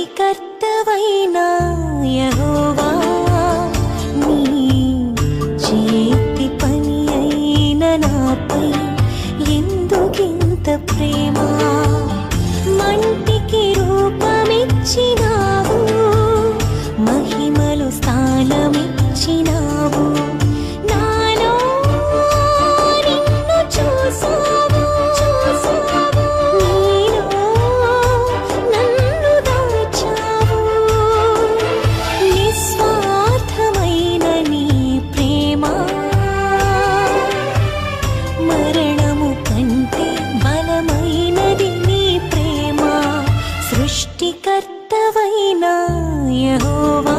సృష్టికర్తవైనా యెహోవా నీ చేతి పని అయిన నాపై ఎందుకింత ప్రేమ మంటికి రూపమిచ్చినావు మహిమలు స్థానమిచ్చినావు నాలో నిన్ను చూసావు నీలో నన్ను దాచావు నిస్వార్థమైన నీ ప్రేమ మరణము కంటే బలమైనది నీ ప్రేమ సృష్టికర్తవైన యెహోవా